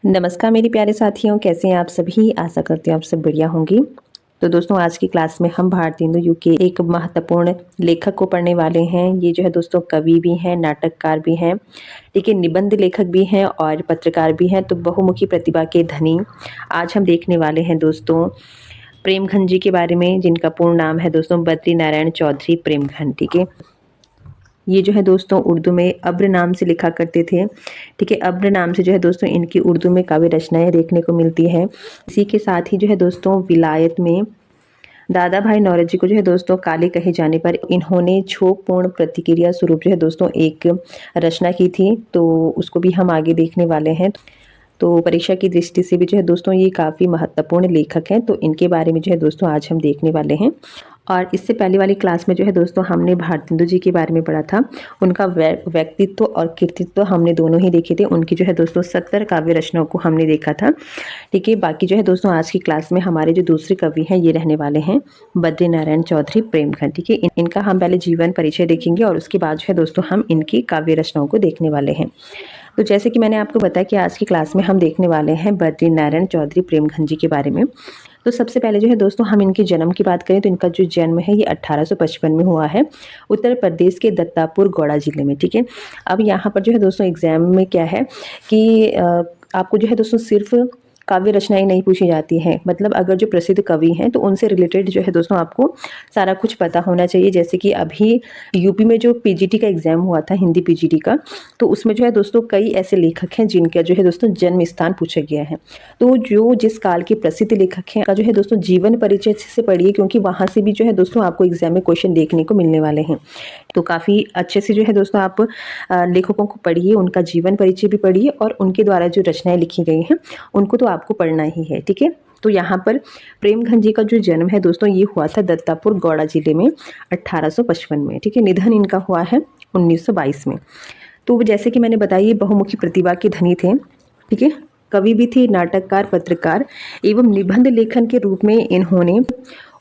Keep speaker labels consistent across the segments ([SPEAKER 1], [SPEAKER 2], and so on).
[SPEAKER 1] नमस्कार मेरे प्यारे साथियों, कैसे हैं आप सभी। आशा करती हूँ आप सब बढ़िया होंगी। तो दोस्तों आज की क्लास में हम भारतेंदु युग के एक महत्वपूर्ण लेखक को पढ़ने वाले हैं। ये जो है दोस्तों कवि भी हैं, नाटककार भी हैं, ठीक है, निबंध लेखक भी हैं और पत्रकार भी हैं। तो बहुमुखी प्रतिभा के धनी आज हम देखने वाले हैं दोस्तों प्रेमघन जी के बारे में, जिनका पूर्ण नाम है दोस्तों बद्री नारायण चौधरी प्रेमघन। ठीक है, ये जो है दोस्तों उर्दू में अब्र नाम से लिखा करते थे। ठीक है, अब्र नाम से जो है दोस्तों इनकी उर्दू में काव्य रचनाएं देखने को मिलती है। इसी के साथ ही जो है दोस्तों विलायत में दादा भाई नौरोजी को जो है दोस्तों काले कहे जाने पर इन्होंने क्षोभपूर्ण प्रतिक्रिया स्वरूप जो है दोस्तों एक रचना की थी, तो उसको भी हम आगे देखने वाले हैं। तो परीक्षा की दृष्टि से भी जो है दोस्तों ये काफ़ी महत्वपूर्ण लेखक हैं, तो इनके बारे में जो है दोस्तों आज हम देखने वाले हैं। और इससे पहले वाली क्लास में जो है दोस्तों हमने भारतेंदु जी के बारे में पढ़ा था। उनका व्यक्तित्व और कृतित्व हमने दोनों ही देखे थे। उनकी जो है दोस्तों 70 काव्य रचनाओं को हमने देखा था। ठीक है, बाकी जो है दोस्तों आज की क्लास में हमारे जो दूसरे कवि हैं ये रहने वाले हैं बद्री नारायण चौधरी प्रेमघन। ठीक है, इनका हम पहले जीवन परिचय देखेंगे और उसके बाद जो है दोस्तों हम इनकी काव्य रचनाओं को देखने वाले हैं। तो जैसे कि मैंने आपको बताया कि आज की क्लास में हम देखने वाले हैं बद्री नारायण चौधरी प्रेमघन जी के बारे में। तो सबसे पहले जो है दोस्तों हम इनके जन्म की बात करें तो इनका जो जन्म है ये 1855 में हुआ है, उत्तर प्रदेश के दत्तापुर गौड़ा जिले में। ठीक है, अब यहाँ पर जो है दोस्तों एग्जाम में क्या है कि आपको जो है दोस्तों सिर्फ काव्य रचनाएं नहीं पूछी जाती हैं, मतलब अगर जो प्रसिद्ध कवि हैं तो उनसे रिलेटेड जो है दोस्तों आपको सारा कुछ पता होना चाहिए। जैसे कि अभी यूपी में जो पीजीटी का एग्जाम हुआ था, हिंदी पीजीटी का, तो उसमें जो है दोस्तों कई ऐसे लेखक हैं जिनका जो है दोस्तों जन्म स्थान पूछा गया है। तो जो जिस काल के प्रसिद्ध लेखक हैं का जो है दोस्तों जीवन परिचय से पढ़िए, क्योंकि वहाँ से भी जो है दोस्तों आपको एग्जाम में क्वेश्चन देखने को मिलने वाले हैं। तो काफ़ी अच्छे से जो है दोस्तों आप लेखकों को पढ़िए, उनका जीवन परिचय भी पढ़िए और उनके द्वारा जो रचनाएं लिखी गई हैं उनको तो आपको पढ़ना ही है। ठीक है, तो यहाँ पर प्रेमघन जी का जो जन्म है दोस्तों ये हुआ था दत्तापुर गौड़ा जिले में 1855 में। ठीक है, निधन इनका हुआ है 1922 में। तो जैसे कि मैंने बताया ये बहुमुखी प्रतिभा के धनी थे। ठीक है, कवि भी थे, नाटककार, पत्रकार एवं निबंध लेखन के रूप में इन्होंने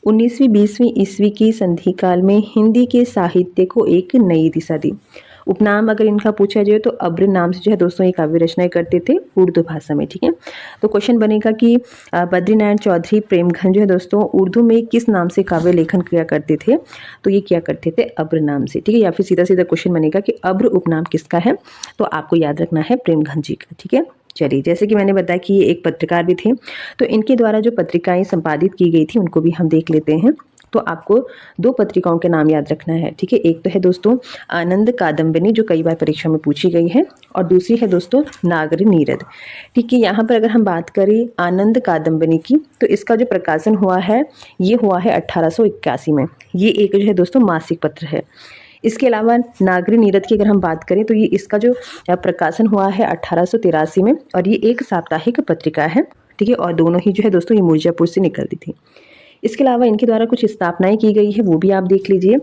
[SPEAKER 1] 19वीं 20वीं ईस्वी की संधि काल में हिंदी के साहित्य को एक नई दिशा दी। उपनाम अगर इनका पूछा जाए तो अब्र नाम से जो है दोस्तों ये काव्य रचनाएं करते थे उर्दू भाषा में। ठीक है, तो क्वेश्चन बनेगा कि बद्री नारायण चौधरी प्रेमघन जो है दोस्तों उर्दू में किस नाम से काव्य लेखन किया करते थे, तो ये किया करते थे अब्र नाम से। ठीक है, या फिर सीधा सीधा क्वेश्चन बनेगा कि अब्र उपनाम किसका है, तो आपको याद रखना है प्रेमघन जी का। ठीक है, चलिए, जैसे कि मैंने बताया कि ये एक पत्रकार भी थे, तो इनके द्वारा जो पत्रिकाएं संपादित की गई थी उनको भी हम देख लेते हैं। तो आपको दो पत्रिकाओं के नाम याद रखना है। ठीक है, एक तो है दोस्तों आनंद कादम्बिनी जो कई बार परीक्षा में पूछी गई है, और दूसरी है दोस्तों नागरी नीरद। ठीक है, यहाँ पर अगर हम बात करें आनंद कादम्बिनी की तो इसका जो प्रकाशन हुआ है ये हुआ है 1881 में। ये एक जो है दोस्तों मासिक पत्र है। इसके अलावा नागरी नीरद की अगर हम बात करें तो ये इसका जो प्रकाशन हुआ है 1883 में, और ये एक साप्ताहिक पत्रिका है। ठीक है, और दोनों ही जो है दोस्तों ये मिर्जापुर से निकलती थी। इसके अलावा इनके द्वारा कुछ स्थापनाएं की गई है, वो भी आप देख लीजिए।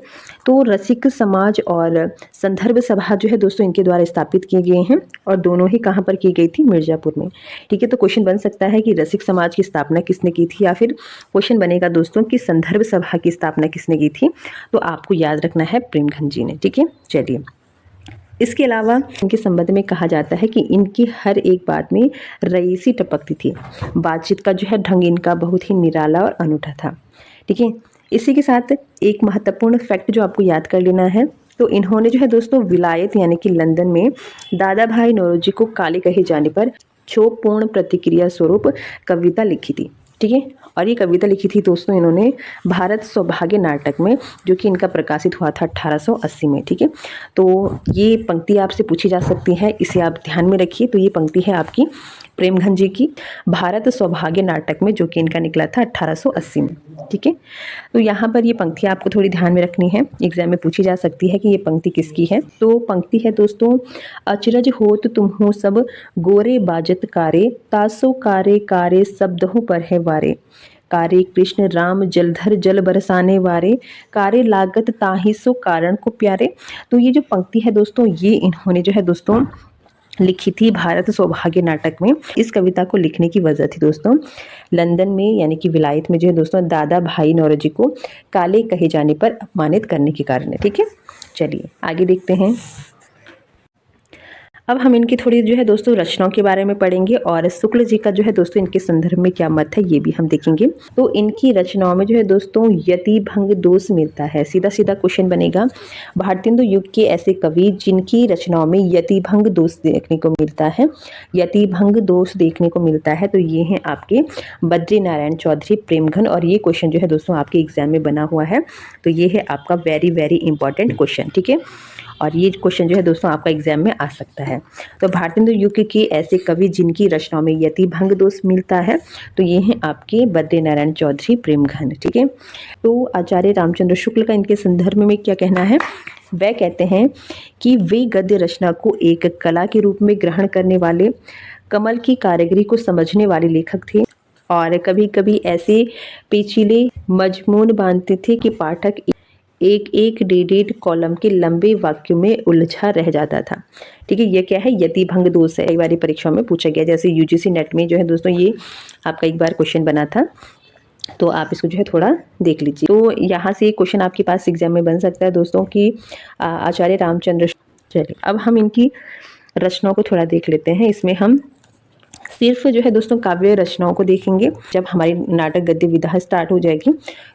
[SPEAKER 1] तो रसिक समाज और संदर्भ सभा जो है दोस्तों इनके द्वारा स्थापित किए गए हैं, और दोनों ही कहाँ पर की गई थी, मिर्जापुर में। ठीक है, तो क्वेश्चन बन सकता है कि रसिक समाज की स्थापना किसने की थी, या फिर क्वेश्चन बनेगा दोस्तों कि संदर्भ सभा की स्थापना किसने की थी, तो आपको याद रखना है प्रेमघन जी ने। ठीक है, चलिए, इसके अलावा इनके संबंध में कहा जाता है कि इनकी हर एक बात में रईसी टपकती थी। बातचीत का जो है ढंग इनका बहुत ही निराला और अनूठा था। ठीक है, इसी के साथ एक महत्वपूर्ण फैक्ट जो आपको याद कर लेना है, तो इन्होंने जो है दोस्तों विलायत यानी कि लंदन में दादा भाई नौरोजी को काले कहे जाने पर क्षोभपूर्ण प्रतिक्रिया स्वरूप कविता लिखी थी। ठीक है, और ये कविता लिखी थी दोस्तों इन्होंने भारत सौभाग्य नाटक में, जो कि इनका प्रकाशित हुआ था 1880 में। ठीक है, तो ये पंक्ति आपसे पूछी जा सकती है, इसे आप ध्यान में रखिए। तो ये पंक्ति है आपकी प्रेमघन जी की भारत सौभाग्य नाटक में, जो कि इनका निकला था 1880 में। ठीक है, तो यहाँ पर ये पंक्ति आपको थोड़ी ध्यान में रखनी है, एग्जाम में पूछी जा सकती है कि ये पंक्ति किसकी है। तो पंक्ति है दोस्तों, अचरज होत तुम हो सब गोरे बाजत कारे, तासो कारे कारे शब्दों पर है वारे, कारे कृष्ण राम जलधर जल बरसाने वारे, कारे लागत ताहि सो कारण को प्यारे। तो ये जो पंक्ति है दोस्तों ये इन्होंने जो है दोस्तों लिखी थी भारत सौभाग्य नाटक में। इस कविता को लिखने की वजह थी दोस्तों लंदन में यानी कि विलायत में जो है दोस्तों दादा भाई नौरोजी को काले कहे जाने पर अपमानित करने के कारण है। ठीक है, चलिए आगे देखते हैं। अब हम इनकी थोड़ी जो है दोस्तों रचनाओं के बारे में पढ़ेंगे और शुक्ल जी का जो है दोस्तों इनके संदर्भ में क्या मत है ये भी हम देखेंगे। तो इनकी रचनाओं में जो है दोस्तों यति भंग दोष मिलता है। सीधा सीधा क्वेश्चन बनेगा, भारतेंदु युग के ऐसे कवि जिनकी रचनाओं में यति भंग दोष देखने को मिलता है, यति भंग दोष देखने को मिलता है, तो ये हैं आपके बद्री नारायण चौधरी, प्रेमघन। और ये क्वेश्चन जो है दोस्तों आपके एग्जाम में बना हुआ है, तो ये है आपका वेरी वेरी इंपॉर्टेंट क्वेश्चन, ठीक है। और ये क्वेश्चन जो है दोस्तों आपका एग्जाम में आ सकता है। तो भारतेंदु युग के ऐसे कवि जिनकी रचनाओं में यति भंग दोष मिलता है, तो ये हैं आपके बद्री नारायण चौधरी, प्रेमघन, ठीक है। तो आचार्य रामचंद्र शुक्ल का इनके संदर्भ में क्या कहना है, वह कहते हैं कि वे गद्य रचना को एक कला के रूप में ग्रहण करने वाले, कमल की कारीगरी को समझने वाले लेखक थे और कभी कभी ऐसे पेचीले मजमून बांधते थे कि पाठक एक एक डेढ़ कॉलम के लंबे वाक्यों में उलझा रह जाता था, ठीक है। ये क्या है, यति भंग दोष है। कई बार परीक्षा में पूछा गया, जैसे यूजीसी नेट में जो है दोस्तों ये आपका एक बार क्वेश्चन बना था, तो आप इसको जो है थोड़ा देख लीजिए। तो यहाँ से क्वेश्चन आपके पास एग्जाम में बन सकता है दोस्तों कि आचार्य रामचंद्र। चलिए अब हम इनकी रचनाओं को थोड़ा देख लेते हैं। इसमें हम सिर्फ जो है दोस्तों काव्य रचनाओं को देखेंगे। जब हमारी नाटक गद्य विधा स्टार्ट हो जाएगी,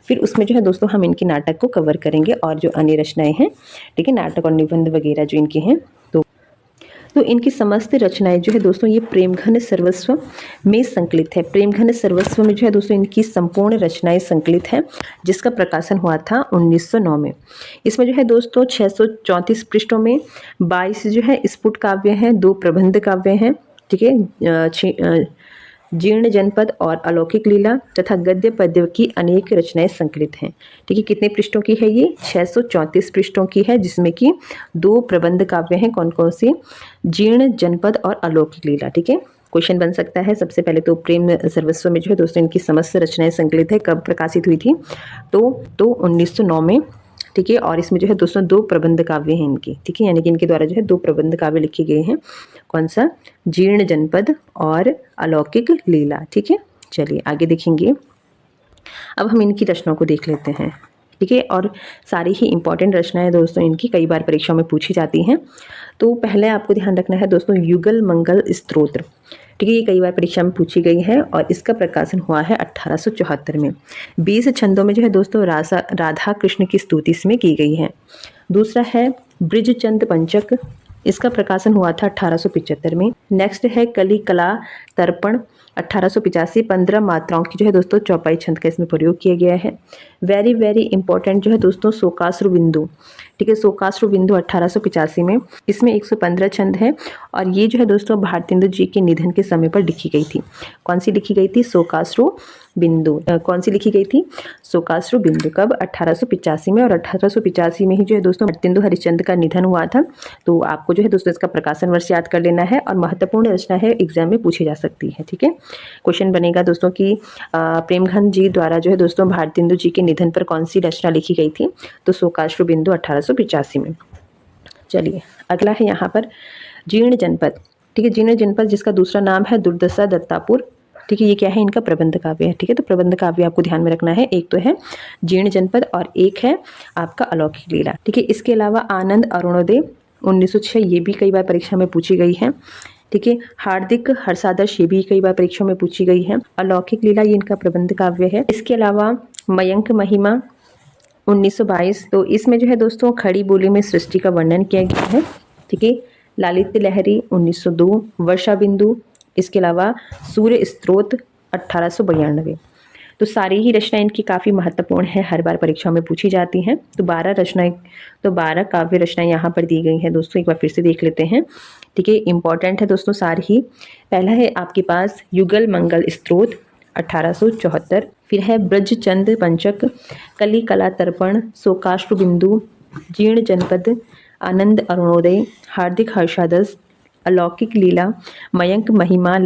[SPEAKER 1] फिर उसमें जो है दोस्तों हम इनकी नाटक को कवर करेंगे और जो अन्य रचनाएं हैं, ठीक है, नाटक और निबंध वगैरह जो इनके हैं, तो इनकी समस्त रचनाएं जो है दोस्तों ये प्रेमघन सर्वस्व में संकलित है। प्रेमघन सर्वस्व में जो है दोस्तों इनकी संपूर्ण रचनाएं संकलित है, जिसका प्रकाशन हुआ था 1909 में। इसमें जो है दोस्तों 634 पृष्ठों में 22 जो है स्फुट काव्य हैं, 2 प्रबंध काव्य हैं, ठीक है, जीर्ण जनपद और अलौकिक लीला तथा गद्य पद्य की अनेक रचनाएं संकलित हैं, ठीक है। कितने पृष्ठों की है ये, 634 पृष्ठों की है, जिसमें कि 2 प्रबंध काव्य हैं। कौन कौन से, जीर्ण जनपद और अलौकिक लीला, ठीक है। क्वेश्चन बन सकता है सबसे पहले तो प्रेम सर्वस्व में जो है दोस्तों इनकी समस्त रचनाएं संकलित है, कब प्रकाशित हुई थी, तो 1909 में, ठीक है। और इसमें जो है दोस्तों 2 प्रबंध काव्य हैं इनके, ठीक है, यानी कि इनके द्वारा जो है 2 प्रबंध काव्य लिखे गए हैं। कौन सा, जीर्ण जनपद और अलौकिक लीला, ठीक है। चलिए आगे देखेंगे। अब हम इनकी रचनाओं को देख लेते हैं, ठीक है। और सारी ही इंपॉर्टेंट रचनाएं दोस्तों इनकी कई बार परीक्षा में पूछी जाती हैं। तो पहले आपको ध्यान रखना है दोस्तों युगल मंगल स्तोत्र, ठीक है, ये कई बार परीक्षा में पूछी गई है और इसका प्रकाशन हुआ है 1874 में। 20 छंदों में जो है दोस्तों राधा कृष्ण की स्तुति इसमें की गई है। दूसरा है ब्रिजचंद पंचक, इसका प्रकाशन हुआ था 1875 में। नेक्स्ट है कली कला तर्पण, 1885, 15 मात्राओं की जो है दोस्तों चौपाई छंद का इसमें प्रयोग किया गया है। वेरी वेरी इंपॉर्टेंट जो है दोस्तों शोकाश्रु बिंदु, ठीक है, शोकाश्रु बिंदु 1885 में, इसमें 115 छंद है और ये जो है दोस्तों भारतेंदु जी के निधन के समय पर लिखी गई थी। कौन सी लिखी गई थी, शोकाश्रु बिंदु। कौन सी लिखी गई थी, शोकाश्रु बिंदु, कब, 1885 में। और 1885 में ही जो है दोस्तों भारतेंदु हरिश्चंद्र का निधन हुआ था। तो आपको जो है दोस्तों इसका प्रकाशन वर्ष याद कर लेना है और महत्वपूर्ण रचना है, एग्जाम में पूछी जा सकती है, ठीक है। क्वेश्चन बनेगा दोस्तों कि प्रेमघन जी द्वारा जो है दोस्तों भारतेंदु जी के निधन पर कौन सी रचना लिखी गई थी, तो शोकाश्रु बिंदु 1885 में। चलिए अगला है यहाँ पर जीर्ण जनपद, ठीक है, जीर्ण जनपद जिसका दूसरा नाम है दुर्दशा दत्तापुर, ठीक है, ये क्या है, इनका प्रबंध काव्य है, ठीक है। तो प्रबंध काव्य आपको ध्यान में रखना है, एक तो है जीर्ण जनपद और एक है आपका अलौकिक लीला, ठीक है। इसके अलावा आनंद अरुणोदय 1906, ये भी कई बार परीक्षा में पूछी गई है, ठीक है। हार्दिक हर्षादर्श, ये भी कई बार परीक्षा में पूछी गई है। अलौकिक लीला ये इनका प्रबंध काव्य है। इसके अलावा मयंक महिमा 1922, तो इसमें जो है दोस्तों खड़ी बोली में सृष्टि का वर्णन किया गया है, ठीक है। लालित्य लहरी 1902, वर्षा बिंदु, इसके अलावा सूर्य स्त्रोत 1892। तो सारी ही रचनाएं इनकी काफ़ी महत्वपूर्ण है, हर बार परीक्षा में पूछी जाती हैं। तो 12 काव्य रचनाएं यहाँ पर दी गई हैं दोस्तों, एक बार फिर से देख लेते हैं, ठीक है, इंपॉर्टेंट है दोस्तों सारी ही। पहला है आपके पास युगल मंगल स्तोत्र 1874, फिर है ब्रजचंद पंचक, कली कला तर्पण, शोकाश्रु बिंदु, जीर्ण जनपद, आनंद अरुणोदय, हार्दिक हर्षादस, अलौकिक लीला, मयंक महिमा,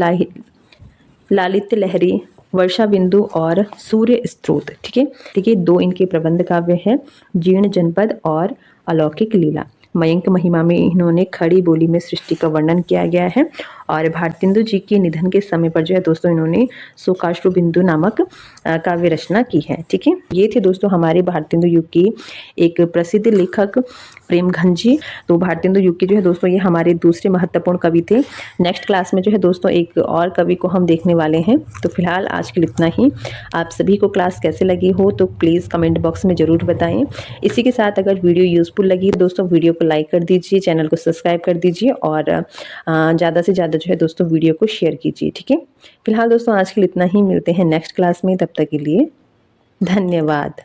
[SPEAKER 1] लालित्य लहरी, वर्षा बिंदु और सूर्य स्त्रोत, ठीक है। ठीक है, 2 इनके प्रबंध काव्य हैं, जीर्ण जनपद और अलौकिक लीला। मयंक महिमा में इन्होंने खड़ी बोली में सृष्टि का वर्णन किया गया है और भारतेंदु जी के निधन के समय पर जो है दोस्तों इन्होंने शोकाश्रु बिंदु नामक काव्य रचना की है। ठीक है, ये थे दोस्तों हमारे भारतेंदु युग के एक प्रसिद्ध लेखक प्रेमघन जी। तो भारतेंदु युग के जो है दोस्तों ये हमारे दूसरे महत्वपूर्ण कवि थे। नेक्स्ट क्लास में जो है दोस्तों एक और कवि को हम देखने वाले हैं। तो फिलहाल आज के लिए इतना ही। आप सभी को क्लास कैसे लगी हो तो प्लीज़ कमेंट बॉक्स में ज़रूर बताएं। इसी के साथ अगर वीडियो यूज़फुल लगी तो दोस्तों वीडियो को लाइक कर दीजिए, चैनल को सब्सक्राइब कर दीजिए और ज़्यादा से ज़्यादा जो है दोस्तों वीडियो को शेयर कीजिए। ठीक है, फिलहाल दोस्तों आज के लिए इतना ही। मिलते हैं नेक्स्ट क्लास में, तब तक के लिए धन्यवाद।